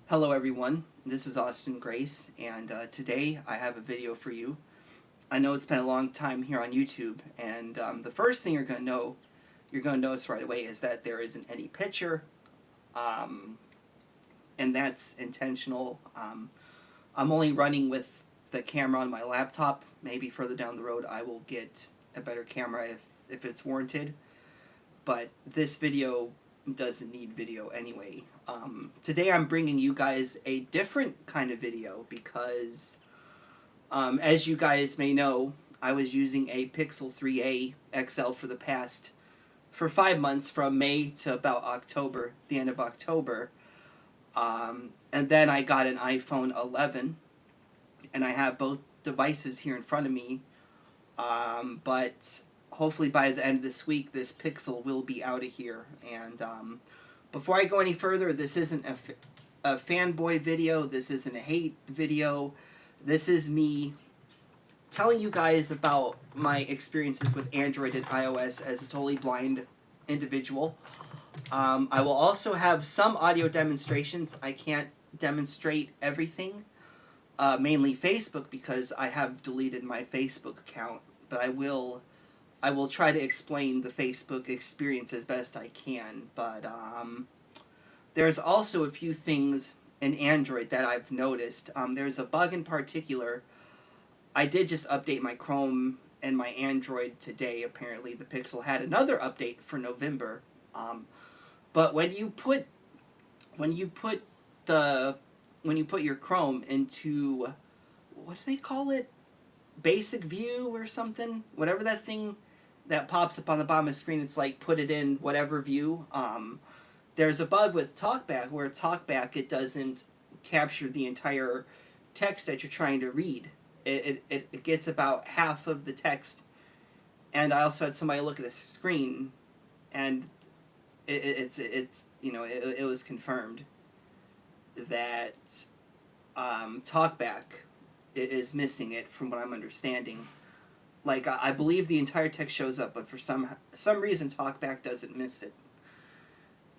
Hello everyone, this is Austin Grace, and today I have a video for you. I know it's been a long time here on YouTube, and the first thing you're going to notice right away is that there isn't any picture, um, and that's intentional. I'm only running with the camera on my laptop. Maybe further down the road I will get a better camera if it's warranted, but this video doesn't need video anyway. Today I'm bringing you guys a different kind of video because, as you guys may know, I was using a Pixel 3a XL for 5 months, from May to about October, the end of October. And then I got an iPhone 11, and I have both devices here in front of me. But hopefully by the end of this week, this Pixel will be out of here. And before I go any further, this isn't a fanboy video. This isn't a hate video. This is me telling you guys about my experiences with Android and iOS as a totally blind individual. I will also have some audio demonstrations. I can't demonstrate everything, mainly Facebook, because I have deleted my Facebook account, but I will try to explain the Facebook experience as best I can. But there's also a few things in Android that I've noticed. There's a bug in particular. I did just update my Chrome and my Android today. Apparently the Pixel had another update for November. But when you put your Chrome into, what do they call it? Basic view or something? Whatever that thing that pops up on the bottom of the screen, it's like put it in whatever view. There's a bug with talkback where talkback, it doesn't capture the entire text that you're trying to read. It gets about half of the text. And I also had somebody look at the screen, and it was confirmed that talkback is missing it, from what I'm understanding. Like, I believe the entire text shows up, but for some reason talkback doesn't miss it.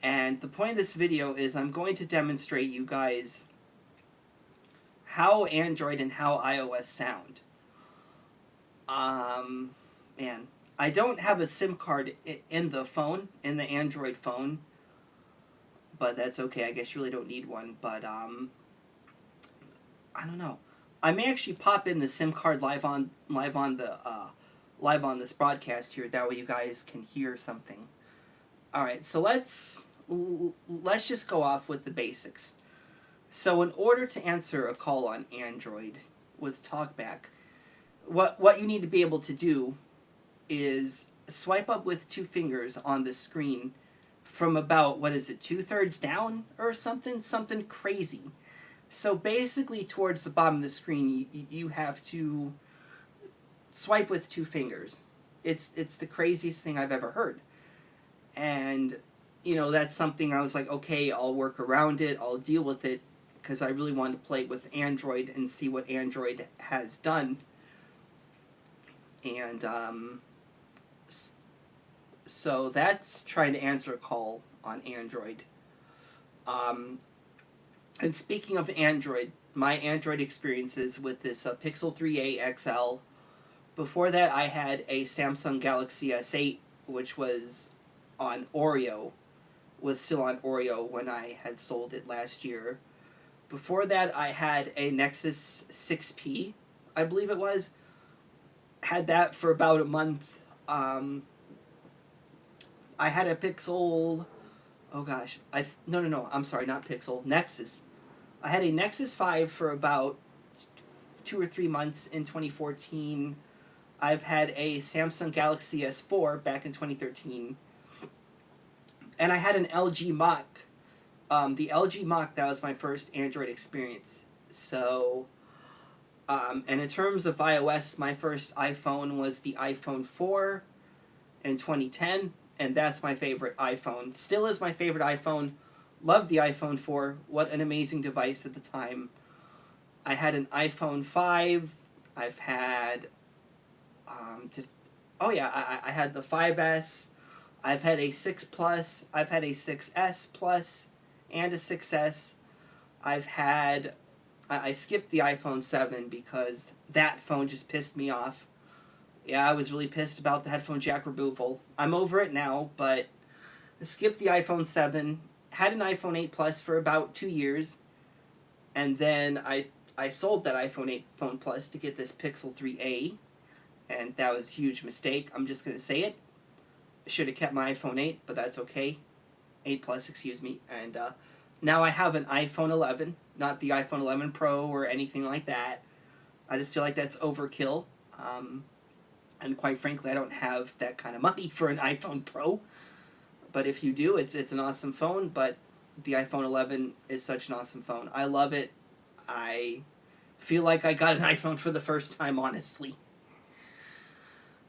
And the point of this video is I'm going to demonstrate you guys how Android and how iOS sound. Man, I don't have a SIM card in the phone, in the Android phone, but that's okay. I guess you really don't need one. But I don't know. I may actually pop in the SIM card live on this broadcast here. That way you guys can hear something. All right, so let's just go off with the basics. So in order to answer a call on Android with TalkBack, what you need to be able to do is swipe up with 2 fingers on the screen from about, 2/3 down or something crazy. So basically towards the bottom of the screen, you have to swipe with 2 fingers. It's the craziest thing I've ever heard. And, that's something I was like, okay, I'll work around it, I'll deal with it, because I really wanted to play with Android and see what Android has done. And, so that's trying to answer a call on Android. And speaking of Android, my Android experiences with this Pixel 3a XL. Before that, I had a Samsung Galaxy S8, which was still on Oreo when I had sold it last year. Before that, I had a Nexus 6P, I believe it was. Had that for about a month. I had a Pixel... Oh gosh, no, I'm sorry, not Pixel, Nexus. I had a Nexus 5 for about 2 or 3 months in 2014. I've had a Samsung Galaxy S4 back in 2013. And I had an LG Mach. The LG Mach, that was my first Android experience. So, and in terms of iOS, my first iPhone was the iPhone 4 in 2010. And that's my favorite iPhone. Still is my favorite iPhone. Loved the iPhone 4. What an amazing device at the time. I had an iPhone 5. I've had... I had the 5S. I've had a 6 Plus. I've had a 6S Plus and a 6S. I skipped the iPhone 7 because that phone just pissed me off. Yeah, I was really pissed about the headphone jack removal. I'm over it now, but I skipped the iPhone 7, had an iPhone 8 Plus for about 2 years, and then I sold that iPhone 8 Phone Plus to get this Pixel 3a, and that was a huge mistake. I'm just going to say it. I should have kept my iPhone 8, but that's okay. 8 Plus, excuse me. And now I have an iPhone 11, not the iPhone 11 Pro or anything like that. I just feel like that's overkill. And quite frankly, I don't have that kind of money for an iPhone Pro. But if you do, it's an awesome phone, but the iPhone 11 is such an awesome phone. I love it. I feel like I got an iPhone for the first time, honestly.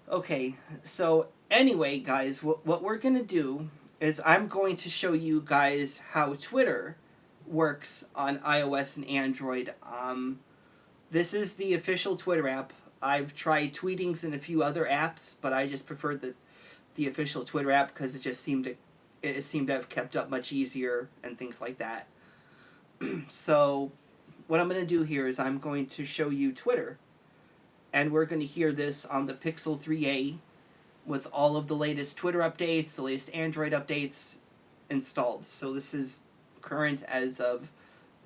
Okay, so anyway, guys, what we're going to do is I'm going to show you guys how Twitter works on iOS and Android. This is the official Twitter app. I've tried tweetings in a few other apps, but I just preferred the official Twitter app because it seemed to have kept up much easier and things like that. So what I'm going to do here is I'm going to show you Twitter, and we're going to hear this on the Pixel 3a with all of the latest Twitter updates, the latest Android updates installed. So this is current as of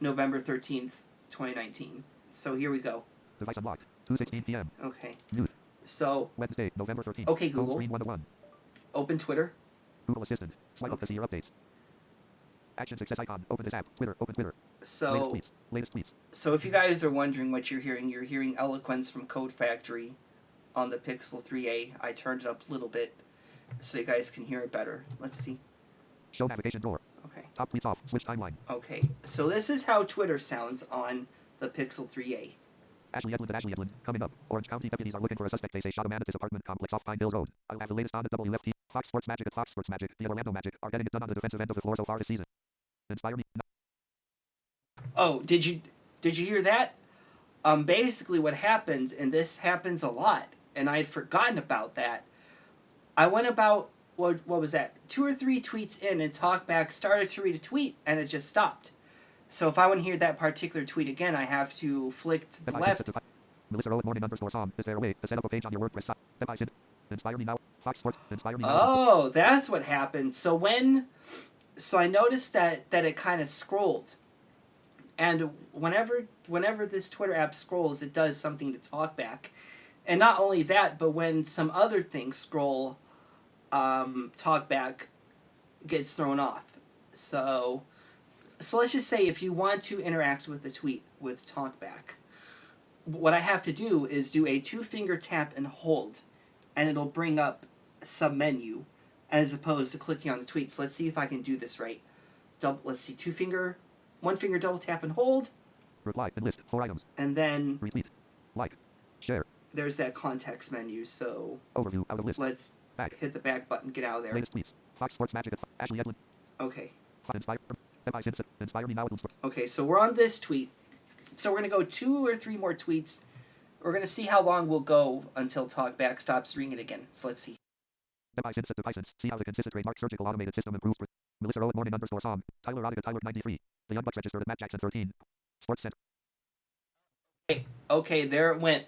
November 13th, 2019. So here we go. Device unlocked. 2:16 p.m. Okay. News. So Wednesday, November 13th. Okay, Google. Home screen 101. Open Twitter. Google Assistant. Swipe up to see your updates. Action success icon. Open this app. Twitter. Open Twitter. So Latest tweets. So if you guys are wondering what you're hearing eloquence from Code Factory on the Pixel 3a. I turned it up a little bit so you guys can hear it better. Let's see. Show navigation door. Okay. Top tweets off. Switch timeline. Okay. So this is how Twitter sounds on the Pixel 3a. Ashley Edlund. Coming up. Orange County deputies are looking for a suspect. They say shot a man at his apartment complex off Pine Hill Road. I'll have the latest on at WFT. Fox Sports Magic at Fox Sports Magic. The Orlando Magic are getting it done on the defensive end of the floor so far this season. Inspire me. Oh, did you hear that? Basically what happens, and this happens a lot, and I had forgotten about that. I went about, what was that, 2 or 3 tweets in, and Talkback started to read a tweet, and it just stopped. So if I want to hear that particular tweet again, I have to flick to the left. Melissa Rowe morning_song. Is there a way to set up a page on your WordPress site? Inspire me now. Fox Sports. Inspire me now. Oh, that's what happened. So I noticed that it kind of scrolled. And whenever this Twitter app scrolls, it does something to Talkback. And not only that, but when some other things scroll, Talkback gets thrown off. So let's just say if you want to interact with the tweet with Talkback, what I have to do is do a 2-finger tap and hold, and it'll bring up some menu as opposed to clicking on the tweet. So let's see if I can do this right. Let's see, 1 finger double tap and hold. Reply and list 4 items. And then retweet, like, share. There's that context menu. So overview out of list. Let's hit the back button, get out of there. Latest tweets. Fox Sports Magic. Ashley Edlund. Okay. Inspire me now. Okay, so we're on this tweet. So we're gonna go 2 or 3 more tweets. We're gonna see how long we'll go until Talkback stops ringing again. So let's see. See how the consistent trademark surgical automated system improves. Melissa Rowe morning_song. Tyler Rodica Tyler 93. The Young Bucks registered at Matt Jackson 13. Sports Center. Okay, there it went.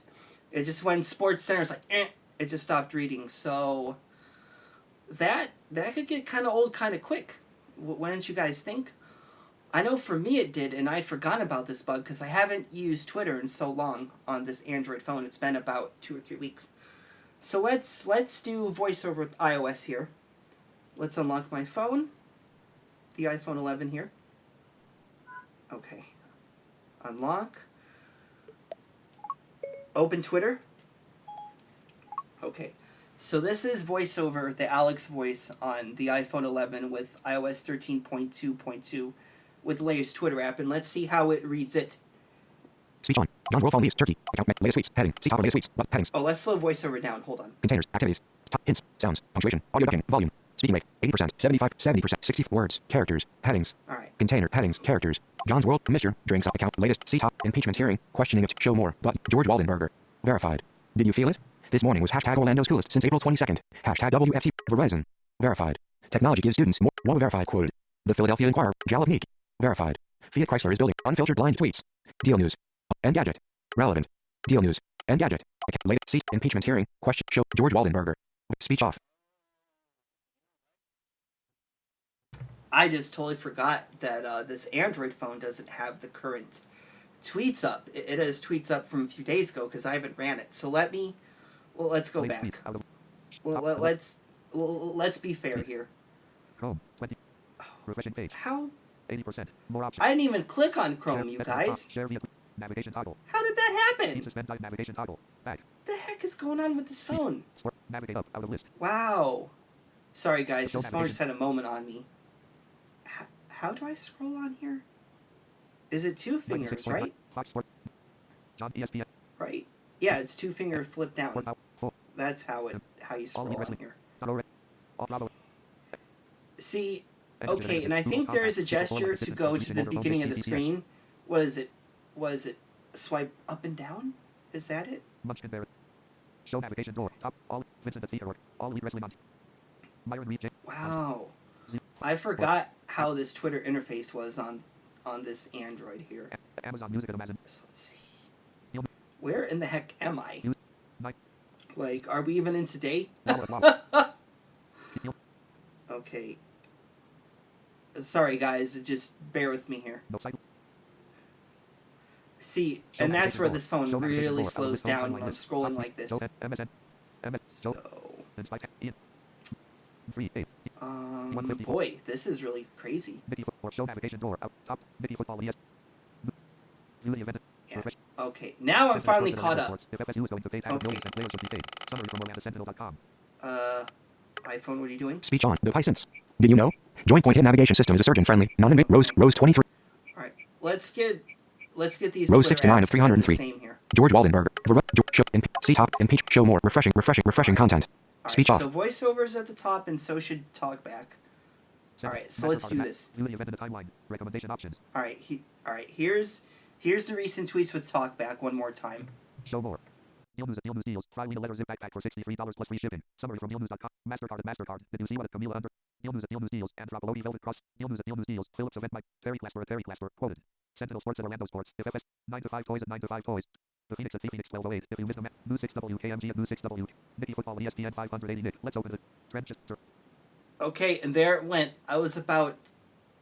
It just went Sports Center. It's like, it just stopped reading. So that could get kind of old kind of quick. What didn't you guys think? I know for me it did, and I'd forgotten about this bug because I haven't used Twitter in so long on this Android phone. It's been about 2 or 3 weeks. So let's do voiceover with iOS here. Let's unlock my phone, the iPhone 11 here. Okay. Unlock. Open Twitter. Okay. So this is voiceover, the Alex voice on the iPhone 11 with iOS 13.2.2 with the latest Twitter app, and let's see how it reads it. Speech on. John's World Phone Leaves Turkey. Account latest tweets. Heading. See top of latest tweets. Headings. Oh, let's slow voiceover down. Hold on. Containers. Activities. Top hints. Sounds. Punctuation. Audio ducking. Volume. Speaking rate. 80%. 75. 70%. 60 words. Characters. Headings. All right. Container. Headings. Characters. John's World. Mr. Drinks up account. Latest. See top. Impeachment hearing. Questioning it. Show more. Button. George Waldenberger. Verified. Did you feel it? This morning was hashtag Orlando's coolest since April 22nd. Hashtag WFT. Verizon. Verified. Technology gives students more. Verified quoted. The Philadelphia Inquirer. Jalopnik. Verified. Fiat Chrysler is building unfiltered blind tweets. Deal news. Engadget. Relevant. Deal news. Engadget. Latest. See. Impeachment hearing. Question. Show. George Waldenberger. Speech off. I just totally forgot that this Android phone doesn't have the current tweets up. It has tweets up from a few days ago because I haven't ran it. So let's go back. Let's be fair here. Chrome 20. Refreshing page. How? 80%. More options. I didn't even click on Chrome, you guys. Share via navigation toggle. How did that happen? Suspend navigation toggle. Back. The heck is going on with this phone? Navigate up out of list. Wow. Sorry guys, this phone just had a moment on me. How do I scroll on here? Is it two fingers, right? Fox Sport. John ESPN. Right? Yeah, it's two finger flip down. That's how you scroll on here. See, okay, and I think there is a gesture to go to the beginning of the screen. What is it? Was it swipe up and down? Is that it? Munchkin Barrett. Show navigation door. Top. All. Vincent Theodore. All Elite Wrestling on. Myron Reed. Wow. I forgot how this Twitter interface was on this Android here. Amazon Music at Amazon. So let's see. Where in the heck am I? Like, are we even in today? Okay. Sorry, guys. Just bear with me here. See, and that's where this phone really slows down when I'm scrolling like this. So, boy, this is really crazy. Yeah. Okay, now I'm finally caught up. iPhone, what are you doing? Speech on. Devices. Did you know? Joint point hit navigation system is a surgeon-friendly, non-invasive. Rose 23. All right, let's get these. Rose 69 of 303. Same here. George Waldenberger. See top. Impeach. Show more. Refreshing content. Speech off. So voiceovers at the top, and so should talkback. All right, so let's do this. Recommendation options. All right, here's the recent tweets with talkback one more time. Show more. Deal news deals. Filena letter zip backpack for $63 plus free shipping. Summary from dealnews.com. Mastercard at Mastercard. Did you see what Camila under? Deal news deals. Anthropologie Velvet Cross. Deal news deals. Phillips event Mike. Terry Clasper. Quoted. Sentinel Sports at Orlando Sports. If FS 9 to 5 toys at 9 to 5 toys. The Phoenix at Phoenix 1208. If you missed the match. News 6W KMG at News 6W. Nicky Football ESPN 580 Nick. Let's open the trenches. Okay, and there it went. I was about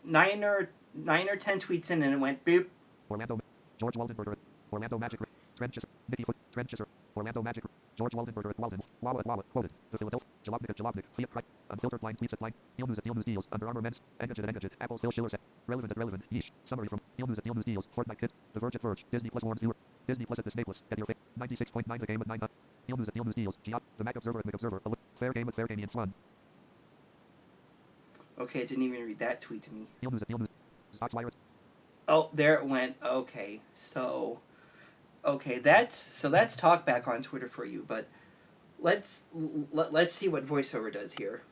9 or 10 tweets in, and it went boop. Orlando. George Waldenberger. Orlando Magic. Trenches. Nicky Foot. Trenches. Orlando Magic. George Waldenberger. Walden. Wawa. Quoted. The Philadelphia. Jalopnik. Fiat Price. Unfiltered blind tweets at line. Deal news deals. Under Armour men's. Engadget. Apple's Phil Schiller set. Relevant. Yeesh. Summary from Deal news deals. Fortnite Kit. The Verge at Verge. Disney Plus warns viewer. Disney Plus at Disney Plus. At your face. 96.9 the game at 9. Deal news deals. Giop. The Mac Observer at Mac Observer. Fair game with Fair Game and Swan. Okay, I didn't even read that tweet to me. Deal news. Oh, there it went. Okay, so that's talkback on Twitter for you, but let's see what voiceover does here.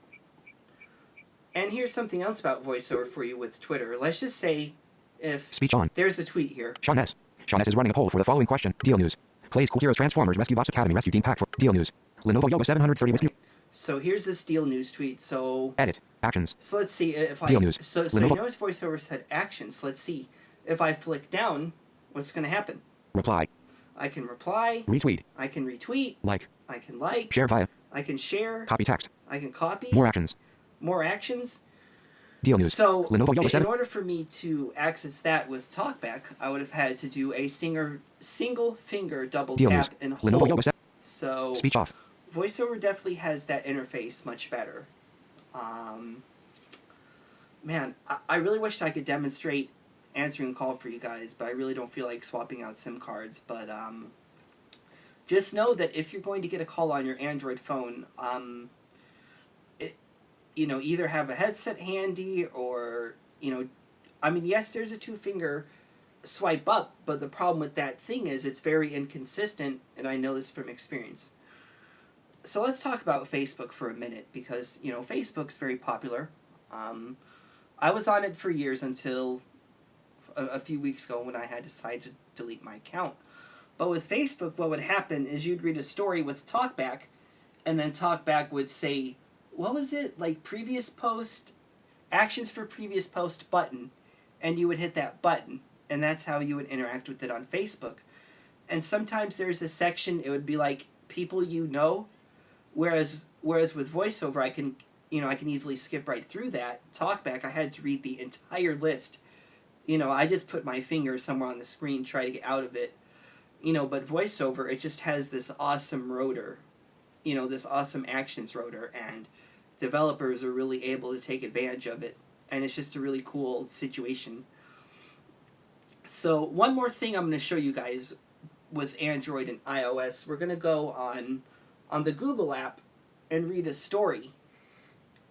And here's something else about voiceover for you with Twitter. Let's just say if speech on. There's a tweet here. Sean S. is running a poll for the following question. Deal news. Plays Cool Heroes Transformers Rescue Bots Academy Rescue Team Pack for Deal news. Lenovo Yoga 730 Rescue. So here's this Deal news tweet. So edit actions. So let's see if Deal news. So you notice voiceover said actions. Let's see if I flick down, what's going to happen? Reply. I can reply. Retweet. I can retweet. Like. I can like. Share via. I can share. Copy text. I can copy. More actions. Deal news. So Lenovo Yoga 7. In order for me to access that with talkback, I would have had to do a single finger double Deal tap news. and hold. Lenovo Yoga 7. So speech off. VoiceOver definitely has that interface much better. Man, I really wished I could demonstrate answering call for you guys, but I really don't feel like swapping out SIM cards. But just know that if you're going to get a call on your Android phone, either have a headset handy or, yes, there's a two-finger swipe up, but the problem with that thing is it's very inconsistent, and I know this from experience. So let's talk about Facebook for a minute, because, Facebook's very popular. I was on it for years until a few weeks ago when I had decided to delete my account. But with Facebook, what would happen is you'd read a story with talkback, and then talkback would say, what was it? Like previous post, actions for previous post button. and you would hit that button, and that's how you would interact with it on Facebook. And sometimes there's a section, it would be like people you know, whereas with voiceover I can easily skip right through that. Talkback, I had to read the entire list. I just put my finger somewhere on the screen, try to get out of it. But voiceover, it just has this awesome rotor, this awesome actions rotor, and developers are really able to take advantage of it, and it's just a really cool situation. So one more thing I'm going to show you guys with Android and iOS. We're going to go on the Google app and read a story,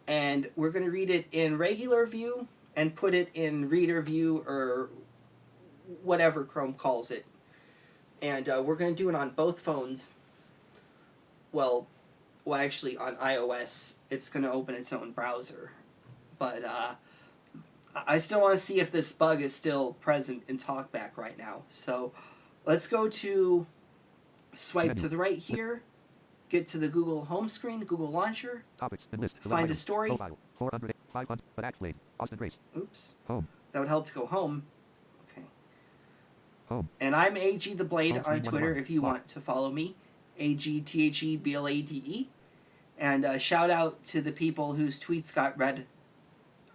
and we're going to read it in regular view and put it in reader view, or whatever Chrome calls it. And we're going to do it on both phones. Well, actually, on iOS, it's going to open its own browser. But I still want to see if this bug is still present in TalkBack right now. So let's go to swipe to the right here, get to the Google home screen, Google Launcher, Topics and list. find a story. Profile. 400, 500, but Accolade. Austin Grace. Oops. Home. That would help to go home. Okay. Home. And I'm AG the Blade Home on screen Twitter 101. if you want to follow me. AGTHEBLADE. And shout out to the people whose tweets got read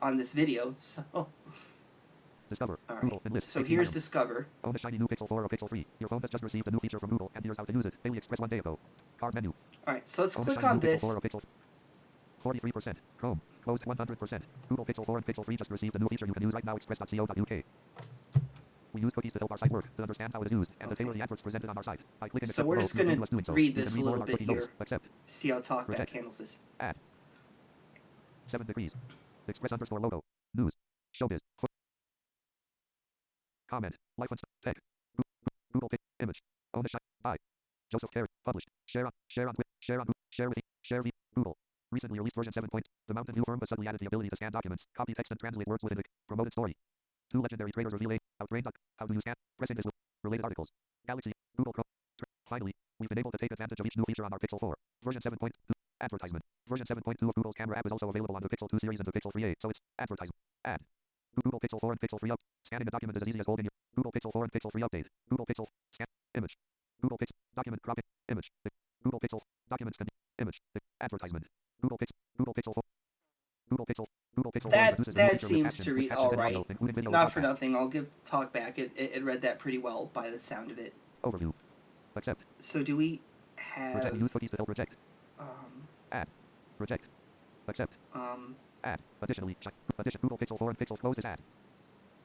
on this video. So, Discover. all right. Google and list. So 18 here's items. Discover. Own a shiny new Pixel 4 or Pixel 3. Your phone has just received a new feature from Google, and here's how to use it. Daily Express 1 day ago. Card menu. All right. So let's Own a click shiny on new Pixel this. 4 or Pixel 43%. Chrome. Closed 100%. Google Pixel 4 and Pixel 3 just received a new feature you can use right now. Express.co.uk. We use cookies to help our site work, to understand how it is used, and to tailor the adverts presented on our site. By clicking So accept we're below, just you going enable us doing to so. read You can this a read more little of our bit cookie notes. here. Accept. See how TalkBack Reject. handles this. Add. 7 degrees. Express_logo. News. Showbiz. Comment. Life and tech. Google pic. Image. Own a shiny. Buy. Joseph Carey. Published. Share on with Google. Recently released version 7. The Mountain View firm has suddenly added the ability to scan documents, copy text, and translate words within the promoted story. 2 legendary traders reveal Outbrain. How do you scan? Pressing this related articles. Galaxy. Google Chrome. Finally, we've been able to take advantage of each new feature on our Pixel 4. Version 7.2. Advertisement. Version 7.2 of Google's camera app is also available on the Pixel 2 series and the Pixel 3a, so it's advertisement. Add. Google Pixel 4 and Pixel 3 up. Scanning a document is as easy as holding your Google Pixel 4 and Pixel 3 update. Google Pixel scan image. Google Pixel document cropping image. Google Pixel documents can image. Advertisement. Google Pixel 4. Google Pixel 4 introduces a new That feature with seems captions, to with read captions all and right. audio, including video and Not for podcast. nothing. I'll give TalkBack. It read that pretty well by the sound of it. Overview. Accept. So do we Reject. have Use cookies to help reject. um Add. Reject. Accept. um Add. Additionally, Google Pixel 4 and Pixel close is add.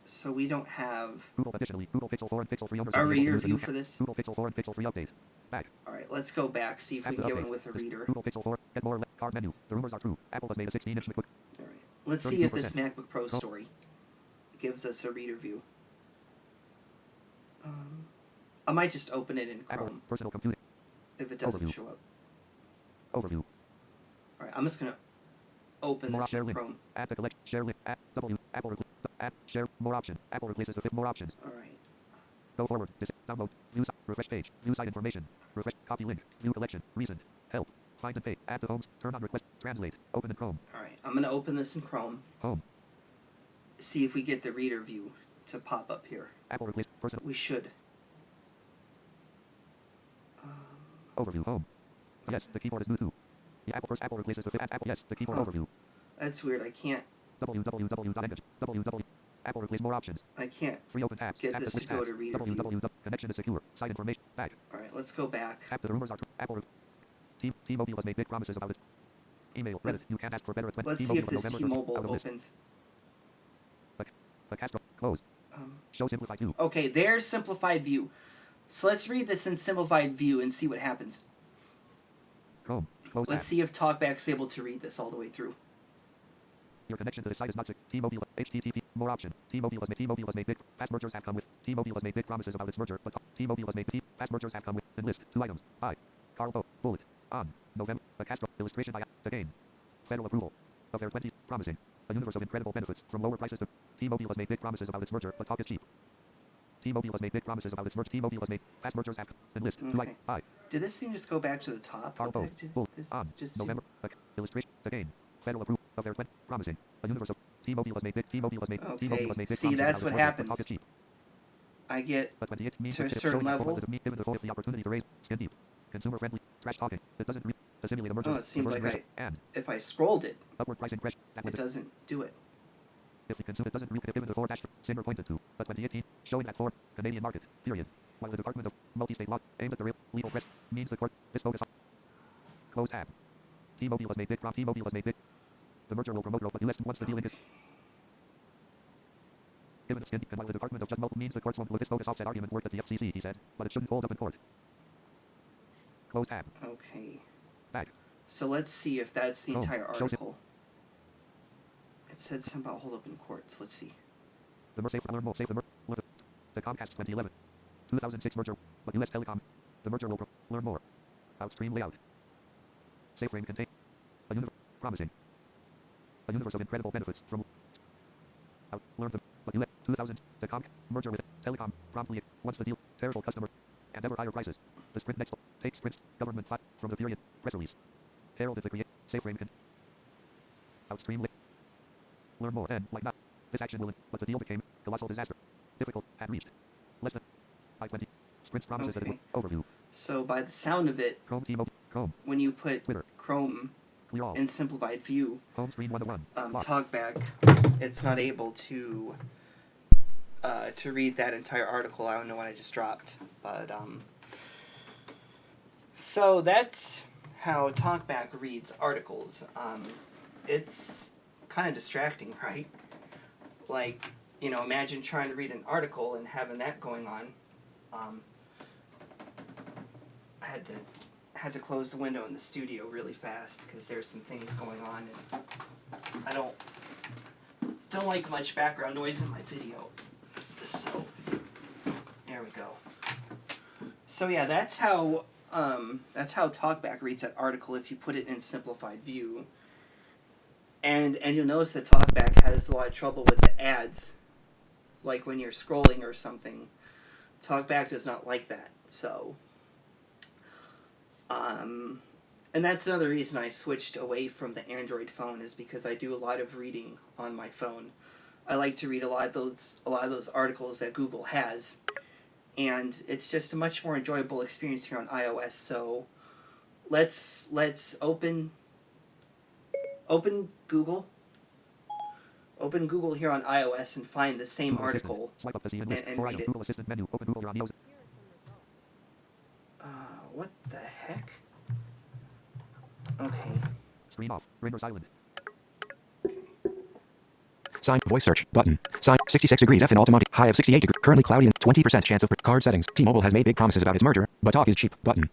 so we don't have Additionally, Google Pixel 4 and Pixel 3 owners a will be able to reader use the new view for this. Google Pixel 4 and Pixel 3 update. Back. All right, let's go back, see if we Tap can to get update. one with a This reader. Google Pixel 4. Get more. Card menu. The rumors are true. Apple has made a 16-inch MacBook. All right, let's see if this 32%. MacBook Pro story gives us a reader view. I might just open it in Apple. Chrome Personal computing. if it doesn't Overview. show up. Overview. All right, I'm just gonna open More this share in link. Chrome. Add to collect. Share link. Add W. Apple. Add. Share. More option. Apple replaces the 5 more options. All right. Go forward. Download. View. Refresh page. View site information. Refresh. Copy link. View collection. Recent. Help. Find and pay. Add to homes. Turn on request. Translate. Open in Chrome. All right, I'm gonna open this in Chrome. Home. See if we get the reader view to pop up here. Apple replace. Personal. We should. Overview. Home. Yes. The keyboard is new too. The Apple replaces the 5. Apple. Yes. The keyboard overview. That's weird. I can't www.engage. www. Apple replace more options. Free open tabs. get Tap this switch to go tabs. to reader view. www. Connection is secure. Site information. Back. All right, let's go back. Tap the rumors are true. Apple. T-Mobile has made big promises about its email. Let's- Reddit. You can't ask for better. Let's see if T-Mobile this November T-Mobile out of list. opens. The Castro. Close. Show simplified view. Okay, there's simplified view. So let's read this in simplified view and see what happens. Chrome. Close Let's tab. see if TalkBack's able to read this all the way through. Your connection to the site is not secure. T-Mobile. HTTP. More option. T-Mobile has made big. Past mergers have come with. T-Mobile has made big promises about its merger, but T-Mobile has made past mergers have come with. Enlist. 2 items. Buy. Carl Poe. Bullet. On. November. The Castro. Illustration by the game. Federal approval. Of their 20s. Promising. A universe of incredible benefits from lower prices to. T-Mobile has made big promises about its merger, but talk is cheap. T-Mobile has made big promises about its merger. T-Mobile has made past mergers have. Enlist. 2 Okay. items. Buy. Did this thing just go back to the top? Carl What the Poe. heck did Bullet. this On. just do? November. Illustration. The game. Federal approval of their 20. Promising. A universe of T-Mobile has made big. T-Mobile has made. Okay, T-Mobile has made big see, promises that's about what its work, but talk happens. is cheap. I get But when the it means to a that it's certain showing that level. given the voice the opportunity to raise skin deep, consumer friendly, trash talking. It doesn't to simulate a merger. Oh, it seems like and if I scrolled it, upward pricing pressure. it doesn't do it. If the consumer doesn't read given the four dash Singer pointed to, but when the it showing that for Canadian market, period. While the Department of Multi-State Law aims at the real legal press means the court this focus on close tab. T-Mobile has made big. T-Mobile has made big. The merger will promote but US once the deal is given the skin deep, and while the Department of Justice means the courts won't let this focus offset argument worked at the FCC, he said, but it shouldn't hold up in court. Close tab. Okay. Back. So let's see if that's the Oh, entire shows it. article. It said something about hold up in courts. Let's see. The merger learn more. Save the merger. The Comcast 2011, 2006 merger, but U.S. Telecom. The merger will learn more. Outstream layout. Safe frame contain. Promising. A universe of incredible benefits from. Learn them, but U.S. 2000. The Comcast merger with Telecom promptly once the deal. Terrible customer and ever higher prices. The Sprint next takes Sprint's government fight from the period press release. Heralded the create safe frame can. Outstream. Learn more and like that. This action will, but the deal became colossal disaster. Difficult had reached less than I-20. Sprint's promises that it would overview. So by the sound of it, Chrome, T-Mobile, Chrome, when you put Twitter, Chrome clear all, in simplified view, home screen 101, talkback, it's not able to read that entire article. I don't know what I just dropped, but so that's how talkback reads articles. It's kind of distracting, right? Like, you know, imagine trying to read an article and having that going on. I had to close the window in the studio really fast because there's some things going on, and I don't like much background noise in my video. So there we go. So yeah, that's how talkback reads that article if you put it in simplified view. And you'll notice that talkback has a lot of trouble with the ads, like when you're scrolling or something. Talkback does not like that. So, and that's another reason I switched away from the Android phone, is because I do a lot of reading on my phone. I like to read a lot of those articles that Google has, and it's just a much more enjoyable experience here on iOS. So, let's open Google. Open Google here on iOS and find the same Google article Swipe up to see and read it. Google Assistant menu. Open Google. You're on iOS. What the heck? Okay. Screen off. Ringer silent. Sign. Voice search. Button. Sign. 66 degrees F in Altamonte. High of 68 degrees. Currently cloudy and 20% chance of card settings. T-Mobile has made big promises about its merger, but talk is cheap. Button.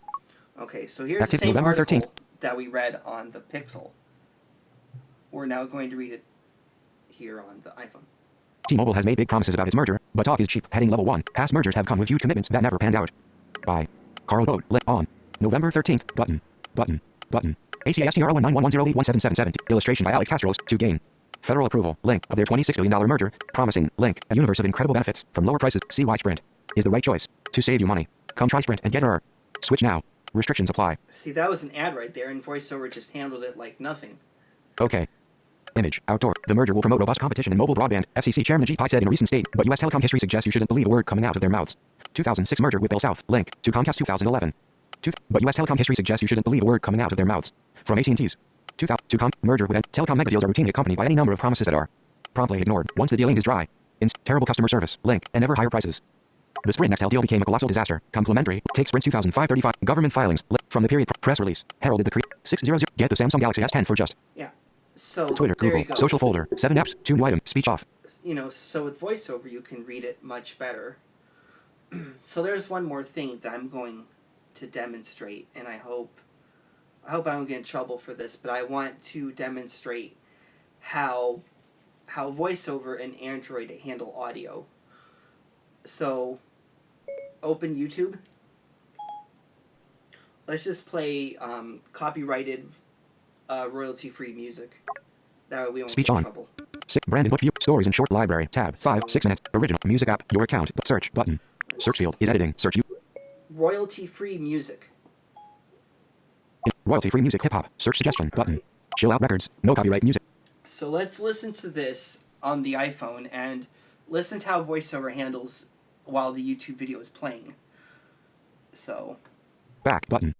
Okay, so here's Active the same November article 13th. that we read on the Pixel. We're now going to read it here on the iPhone. T-Mobile has made big promises about its merger, but talk is cheap. Heading level 1. Past mergers have come with huge commitments that never panned out. By Carl Boat. Lit on. November 13th. Button. Button. Button. ACASTR 19110817777. Illustration by Alex Castros. To gain federal approval. Link of their $26 billion merger. Promising. Link. A universe of incredible benefits. From lower prices. See why Sprint is the right choice. To save you money. Come try Sprint and get her. Switch now. Restrictions apply. See, that was an ad right there, and VoiceOver just handled it like nothing. Okay. Image. Outdoor. The merger will promote robust competition in mobile broadband. FCC Chairman G. Pai said in a recent state, but U.S. telecom history suggests you shouldn't believe a word coming out of their mouths. 2006 merger with Bell South. Link. To Comcast 2011. But U.S. telecom history suggests you shouldn't believe a word coming out of their mouths. From AT&T's. Merger with telecom megadeals are routinely accompanied by any number of promises that are promptly ignored once the deal ink is dry. Terrible customer service. Link. And ever higher prices. The Sprint Nextel deal became a colossal disaster. Complimentary. Take Sprint's 2005-35. Government filings. From the period press release. Heralded the 600. Get the Samsung Galaxy S10 for just. Yeah. So Twitter, there Google, you go. social folder, 7 apps, 2 new item, speech off. You know, so with VoiceOver you can read it much better. So there's one more thing that I'm going to demonstrate, and I hope I don't get in trouble for this, but I want to demonstrate how VoiceOver and Android handle audio. So open YouTube. Let's just play copyrighted royalty-free music. That way we won't Speech get in on. trouble. Brandon Book View. Stories and short library. Tab. 5, 6 minutes. Original. Music app. Your account. Search. Button. Search field. Is editing. Search you. Royalty-free music. Royalty-free music. Hip hop. Search suggestion. Button. Chill out records. No copyright music. So let's listen to this on the iPhone and listen to how voiceover handles while the YouTube video is playing. So. Back button.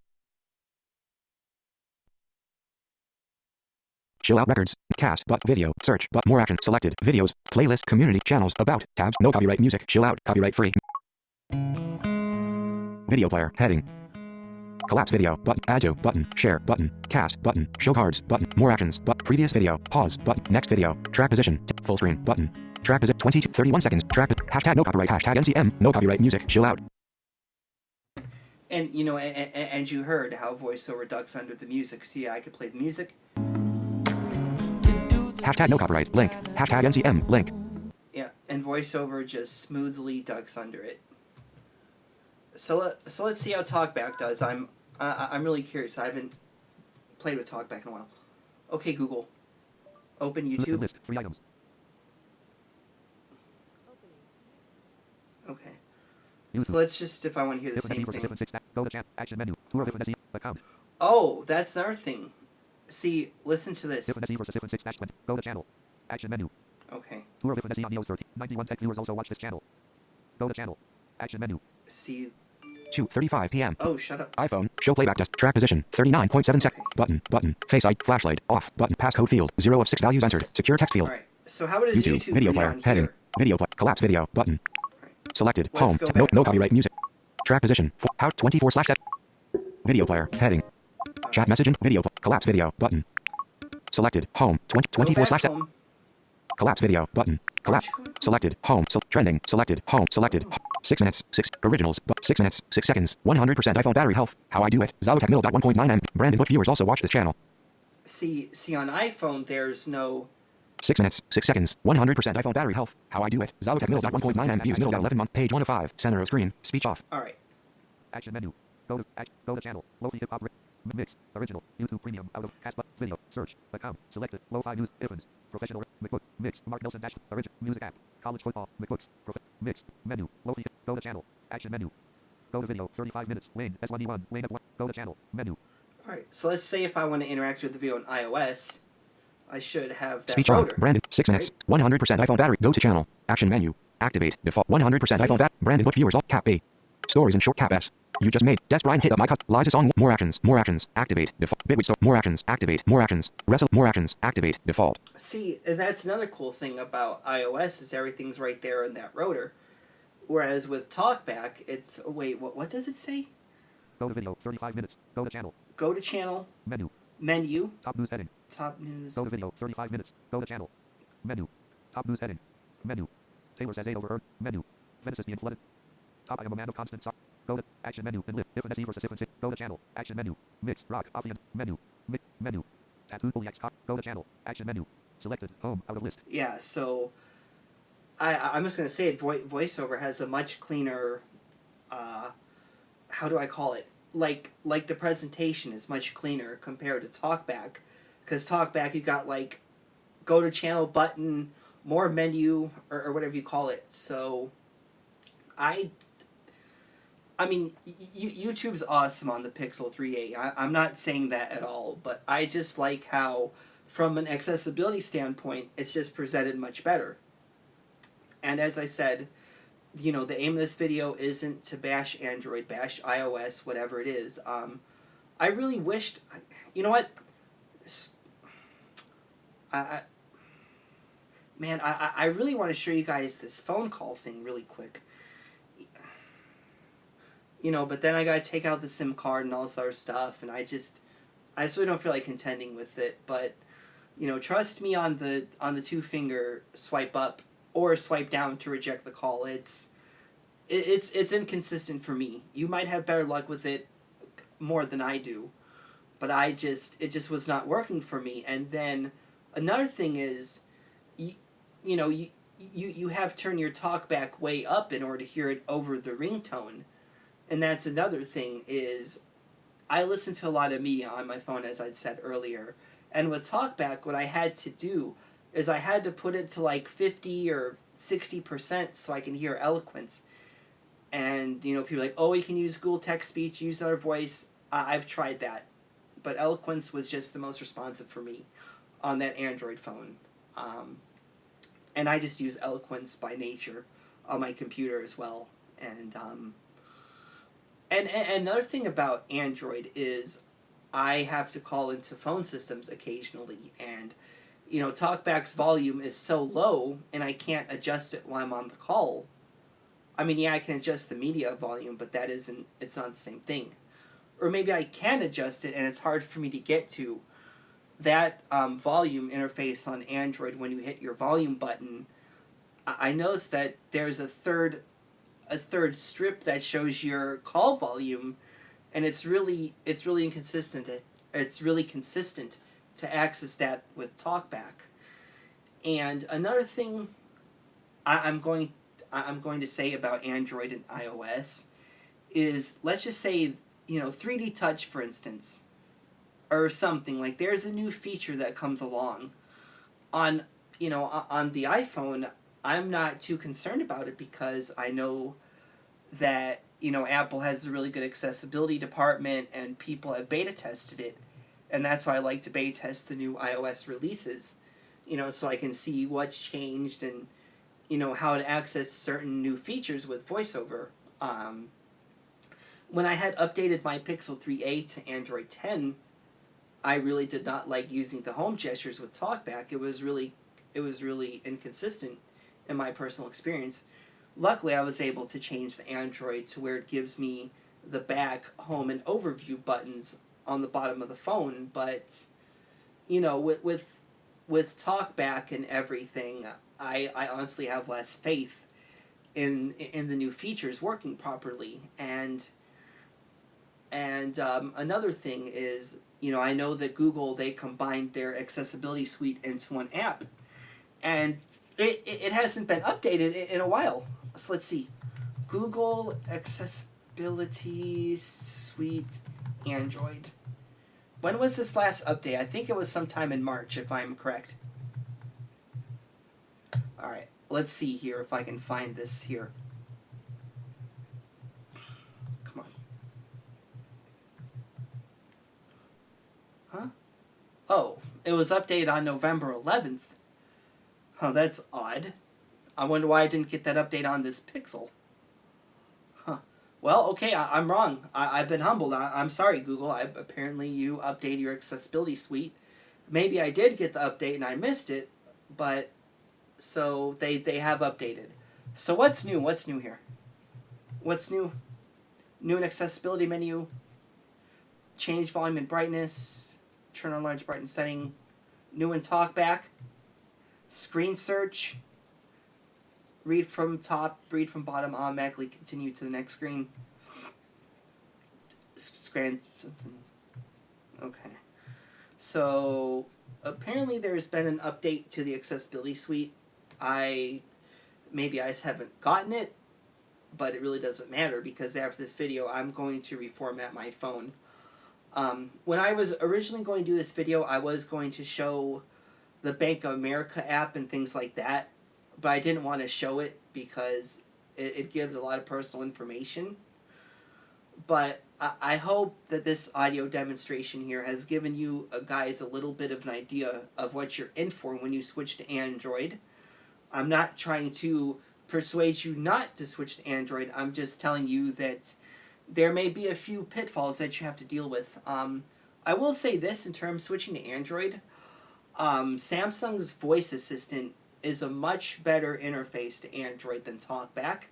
Chill out records. Cast but video. Search but more action. Selected. Videos. Playlist. Community. Channels. About. Tabs. No copyright music. Chill out. Copyright free. Video player. Heading. Collapse video. Button. Add to. Button. Share. Button. Cast. Button. Show cards. Button. More actions. But previous video. Pause. Button. Next video. Track position. Full screen. Button. Track position. 31 seconds. Track. Hashtag no copyright. Hashtag NCM. No copyright music. Chill out. And you know, and you heard how voiceover ducks under the music. See, I could play the music. Hashtag no copyright. Link. Hashtag NCM. Link. Yeah, and voiceover just smoothly ducks under it. So let's see how talkback does. I'm really curious. I haven't played with talkback in a while. Okay, Google. Open YouTube. List. 3 items. Okay. YouTube. So let's just, if I want to hear the same thing. Go to chat. Action menu. Account. Oh, that's another thing. See, listen to this. Go to channel. Action menu. Okay. 91 tech viewers also watch this channel. Go to channel. Action menu. See. 2:35 p.m. Oh, shut up. iPhone. Show playback test. Track position. 39.7 sec. Button. Button. Face ID. Flashlight. Off. Button. Passcode field. 0 of 6 values entered. Secure text field. All right. So how does YouTube Video read player. on Heading. here? Video play. Collapse video. Button. All right. Selected. Let's Home. go No, back. no copyright music. Track position. How 24/7. Video player. Heading. Chat messaging. Video. Collapse video. Button. Selected. Home. 24/7. Home. Collapse video. Button. Collapse. Selected. Home. Trending. Selected. Home. Selected. 6 minutes. 6. Originals. 6 minutes. 6 seconds. 100% iPhone battery health. How I do it. Zalotech middle. 1.9 M. Brand input viewers also watch this channel. See, on iPhone, there's no... 6 minutes. 6 seconds. 100% iPhone battery health. How I do it. Zalotech middle. 1.9 M. Views middle. 11 month. Page 1 of 5. Center of screen. Speech off. All right. Action menu. Go to channel. Lo-fi hip hop. Mix. Original. YouTube Premium. Out of. Cast. Video. Search. Account. Selected. Lo-fi news. Ifans. Professional. McBook. Mix. Mark Nelson. Dash. Original. Music app. College football. McBooks. Mix. Menu. Lo-fi. Go to channel. Action menu. Go to video. 35 minutes. Lane. S1E1. Lane F1. Go to channel. Menu. All right. So let's say if I want to interact with the video on iOS, I should have that Speech on. rotor. Brandon. 6 minutes. 100% iPhone battery. Go to channel. Action menu. Activate. Default. 100% iPhone battery. Brandon put viewers all. Cap B. Stories and short cap S. You just made. Des Brian hit up my cut. Liza song. More actions. More actions. Activate. Default. Bitwit store. More actions. Activate. More actions. Wrestle. More actions. Activate. Default. See, and that's another cool thing about iOS is everything's right there in that rotor. Whereas with TalkBack, it's... Wait, what does it say? Go to video. 35 minutes. Go to channel. Go to channel. Menu. Menu. Top news heading. Top news. Go to video. 35 minutes. Go to channel. Menu. Top news heading. Menu. Taylor says 8 over Earth. Menu. Venice is being flooded. Top I am a man of constant sorrow. Go to action menu and live. If an SE versus if and six. Go to channel. Action menu. Mix. Rock. Off the end. Menu. Menu. Tattoo. Fully X. Go to channel. Action menu. Selected. Home. Out of list. Yeah, so... I'm just going to say it. VoiceOver has a much cleaner... how do I call it? Like the presentation is much cleaner compared to TalkBack. Because TalkBack, you got like... Go to channel button, more menu, or whatever you call it. So... I mean, YouTube's awesome on the Pixel 3a. I'm not saying that at all, but I just like how, from an accessibility standpoint, it's just presented much better. And as I said, you know, the aim of this video isn't to bash Android, bash iOS, whatever it is. I really wished, you know what? Man, I really want to show you guys this phone call thing really quick. You know, but then I gotta take out the SIM card and all this other stuff, and I just really don't feel like contending with it. But, you know, trust me on the 2-finger swipe up or swipe down to reject the call. It's inconsistent for me. You might have better luck with it more than I do, but it just was not working for me. And then another thing is, you know, you have turned your talkback way up in order to hear it over the ringtone. And that's another thing is, I listen to a lot of media on my phone, as I'd said earlier. And with TalkBack, what I had to do is I had to put it to like 50 or 60% so I can hear eloquence. And, you know, people are like, oh, you can use Google Text-Speech, use our voice. I've tried that. But eloquence was just the most responsive for me on that Android phone. and I just use Eloquence by nature on my computer as well. And another thing about Android is I have to call into phone systems occasionally, and TalkBack's volume is so low, and I can't adjust it while I'm on the call. I mean, yeah, I can adjust the media volume, but it's not the same thing. Or maybe I can adjust it, and it's hard for me to get to. That volume interface on Android, when you hit your volume button, I noticed that there's a third strip that shows your call volume, and it's really inconsistent. It's really consistent to access that with TalkBack. And another thing I'm going to say about Android and iOS is, let's just say 3D Touch, for instance, or something like. There's a new feature that comes along on on the iPhone. I'm not too concerned about it because I know that Apple has a really good accessibility department and people have beta tested it, and that's why I like to beta test the new iOS releases, so I can see what's changed and how to access certain new features with voiceover. When I had updated my Pixel 3a to Android 10, I really did not like using the home gestures with TalkBack. It was really inconsistent in my personal experience. Luckily, I was able to change the Android to where it gives me the back, home, and overview buttons on the bottom of the phone. But with TalkBack and everything, I honestly have less faith in the new features working properly. And another thing is, I know that Google, they combined their accessibility suite into one app, and it hasn't been updated in a while. So let's see. Google Accessibility Suite Android. When was this last update? I think it was sometime in March, if I'm correct. Alright, let's see here if I can find this here. Come on. Huh? Oh, it was updated on November 11th. Oh, that's odd. I wonder why I didn't get that update on this Pixel. Huh. Well, okay, I'm wrong. I've been humbled. I'm sorry, Google. Apparently you updated your accessibility suite. Maybe I did get the update and I missed it, but so they have updated. So what's new? What's new here? What's new? New in accessibility menu. Change volume and brightness. Turn on large brightness setting. New in TalkBack. Screen search. Read from top, read from bottom, automatically continue to the next screen. Scan something. Okay. So apparently there's been an update to the accessibility suite. Maybe I just haven't gotten it, but it really doesn't matter because after this video I'm going to reformat my phone. When I was originally going to do this video, I was going to show the Bank of America app and things like that, but I didn't want to show it because it gives a lot of personal information. But I hope that this audio demonstration here has given you guys a little bit of an idea of what you're in for when you switch to Android. I'm not trying to persuade you not to switch to Android. I'm just telling you that there may be a few pitfalls that you have to deal with. I will say this in terms of switching to Android. Samsung's voice assistant is a much better interface to Android than TalkBack.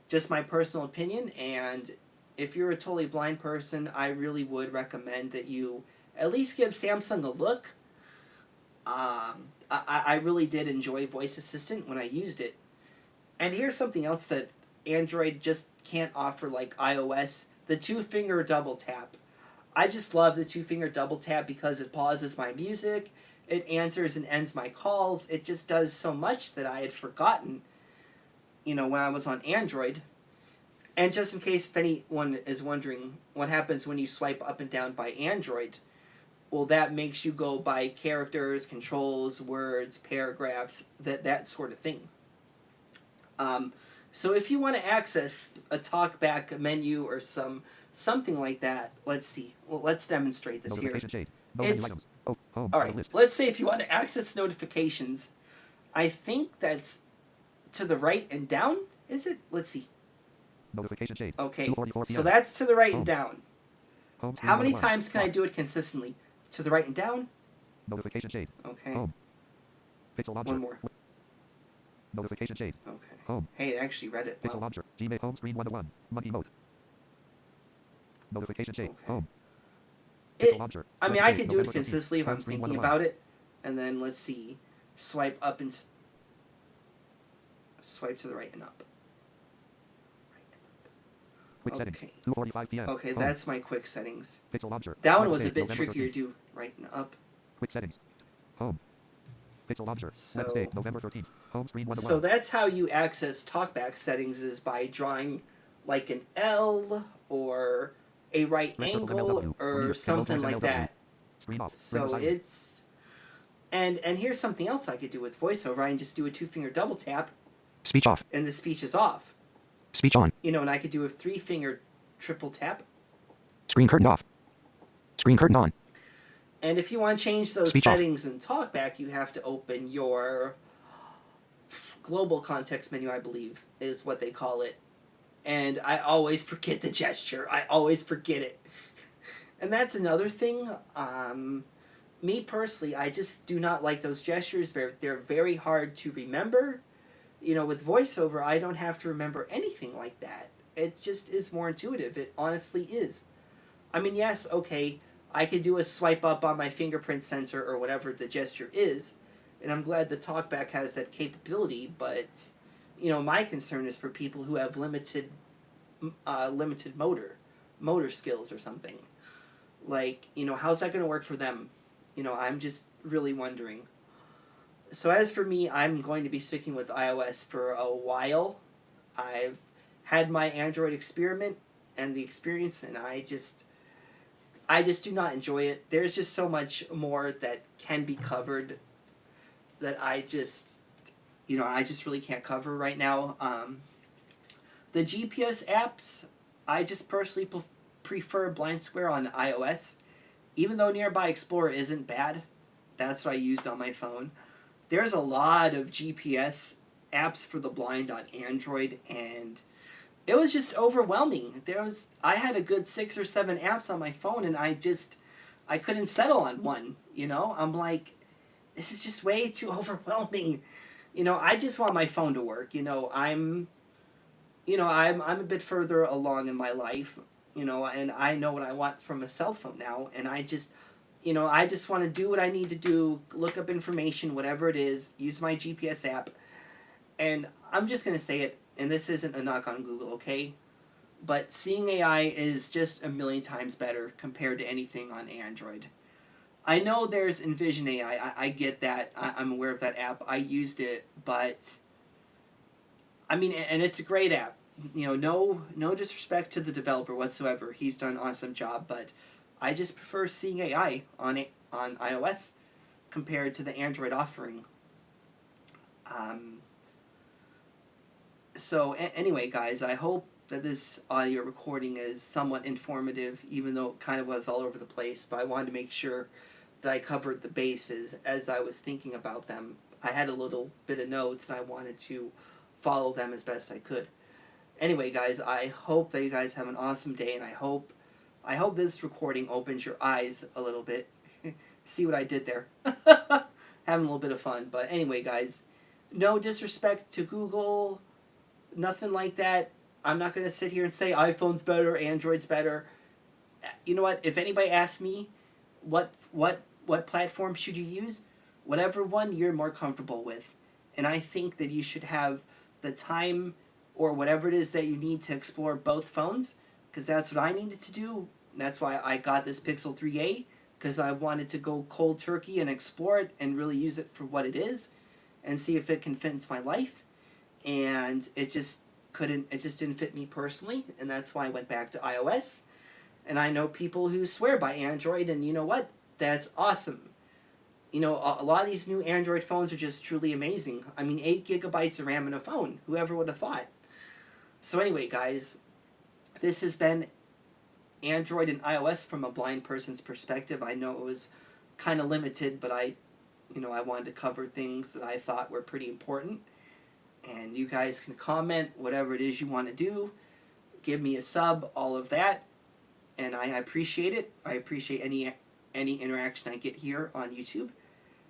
Just my personal opinion, and if you're a totally blind person, I really would recommend that you at least give Samsung a look. I really did enjoy Voice Assistant when I used it. And here's something else that Android just can't offer like iOS, the 2-finger double tap. I just love the 2-finger double tap because it pauses my music, it answers and ends my calls. It just does so much that I had forgotten, when I was on Android. And just in case if anyone is wondering what happens when you swipe up and down by Android, well, that makes you go by characters, controls, words, paragraphs, that sort of thing. So if you want to access a TalkBack menu or something like that, let's see. Well, let's demonstrate this here. Notification shade. No menu items. Oh, home. All right. List. Let's say if you want to access notifications, I think that's to the right and down. Is it? Let's see. Notification shade. Okay, 2:44 so p.m. that's to the right and Home. down. Home screen How many 1 of 1. times can I Lock. do it consistently? To the right and down? Notification shade. Okay. Home. Pixel launcher. One more. Notification shade. Okay. Home. Hey, it actually read it. Pixel Wow. launcher. Gmail home screen 1 of 1. Monkey mode. Notification shade. Okay. Home. It, Pixel launcher. I mean, Left I shade, could do it November 13th. consistently if Home I'm screen thinking 1 of 1. about it. And then, let's see. Swipe up and... Swipe to the right and up. Quick settings. Okay. 2:45 p.m. Okay, Home. that's my quick settings. Pixel launcher. That one Left was a shade, bit November trickier 13th. to do. Right and up. Quick settings. Home. Pixel launcher. So- Left shade, November 13th. Home screen 1 of 1. So that's how you access talkback settings, is by drawing like an L or a right Red circle angle MLW. or Delete. something Hello, like MLW. that. Screen off. So Ring silent. it's... And here's something else I could do with voiceover. I can just do a 2-finger double tap Speech off. and the speech is off. Speech on. You know, and I could do a 3-finger triple tap. Screen curtain off. Screen curtain on. And if you want to change those Speech off. settings in TalkBack, you have to open your global context menu, I believe, is what they call it. And I always forget the gesture. I always forget it. And that's another thing. Me personally, I just do not like those gestures. They're very hard to remember. You know, with voiceover, I don't have to remember anything like that. It just is more intuitive. It honestly is. I mean, yes, okay, I could do a swipe up on my fingerprint sensor or whatever the gesture is, and I'm glad the TalkBack has that capability, but, you know, my concern is for people who have limited motor skills or something. Like, you know, how's that going to work for them? You know, I'm just really wondering. So as for me, I'm going to be sticking with iOS for a while. I've had my Android experiment and the experience, and I just do not enjoy it. There's just so much more that can be covered that I just really can't cover right now. The GPS apps, I just personally prefer Blind Square on iOS. Even though Nearby Explorer isn't bad, that's what I used on my phone. There's a lot of GPS apps for the blind on Android, and it was just overwhelming. I had a good 6 or 7 apps on my phone, and I couldn't settle on one, you know? I'm like, this is just way too overwhelming. You know, I just want my phone to work. You know, I'm a bit further along in my life, you know, and I know what I want from a cell phone now, and I just want to do what I need to do, look up information, whatever it is, use my GPS app, and I'm just going to say it, and this isn't a knock on Google, okay? But Seeing AI is just a million times better compared to anything on Android. I know there's Envision AI, I get that, I'm aware of that app, I used it, but, I mean, and it's a great app. You know, no disrespect to the developer whatsoever, he's done an awesome job, but I just prefer Seeing AI on iOS compared to the Android offering. So anyway, guys, I hope that this audio recording is somewhat informative, even though it kind of was all over the place, but I wanted to make sure that I covered the bases as I was thinking about them. I had a little bit of notes, and I wanted to follow them as best I could. Anyway, guys, I hope that you guys have an awesome day, and I hope this recording opens your eyes a little bit. See what I did there? Having a little bit of fun. But anyway, guys, no disrespect to Google, nothing like that. I'm not going to sit here and say iPhone's better, Android's better. You know what? If anybody asks me what platform should you use, whatever one you're more comfortable with. And I think that you should have the time or whatever it is that you need to explore both phones, because that's what I needed to do. That's why I got this Pixel 3a, because I wanted to go cold turkey and explore it and really use it for what it is and see if it can fit into my life. And it just didn't fit me personally, and that's why I went back to iOS. And I know people who swear by Android, and you know what? That's awesome. You know, a lot of these new Android phones are just truly amazing. I mean, 8 gigabytes of RAM in a phone. Whoever would have thought? So anyway, guys, this has been Android and iOS from a blind person's perspective. I know it was kind of limited, but I You know, I wanted to cover things that I thought were pretty important. And you guys can comment whatever it is you want to do. Give me a sub, all of that. And I appreciate it. I appreciate any interaction I get here on YouTube.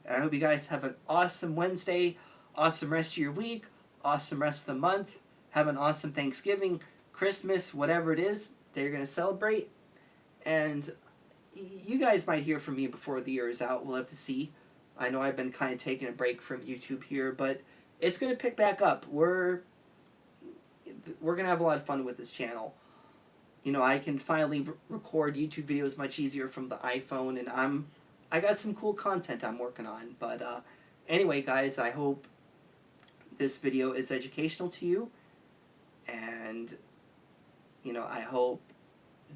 And I hope you guys have an awesome Wednesday, awesome rest of your week, awesome rest of the month. Have an awesome Thanksgiving, Christmas, whatever it is that you're going to celebrate. And you guys might hear from me before the year is out. We'll have to see. I know I've been kind of taking a break from YouTube here, but it's going to pick back up. We're going to have a lot of fun with this channel. You know, I can finally record YouTube videos much easier from the iPhone, and I got some cool content I'm working on. But anyway, guys, I hope this video is educational to you, and you know, I hope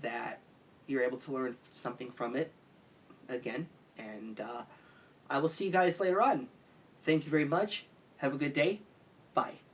that you're able to learn something from it again, and I will see you guys later on. Thank you very much. Have a good day. Bye.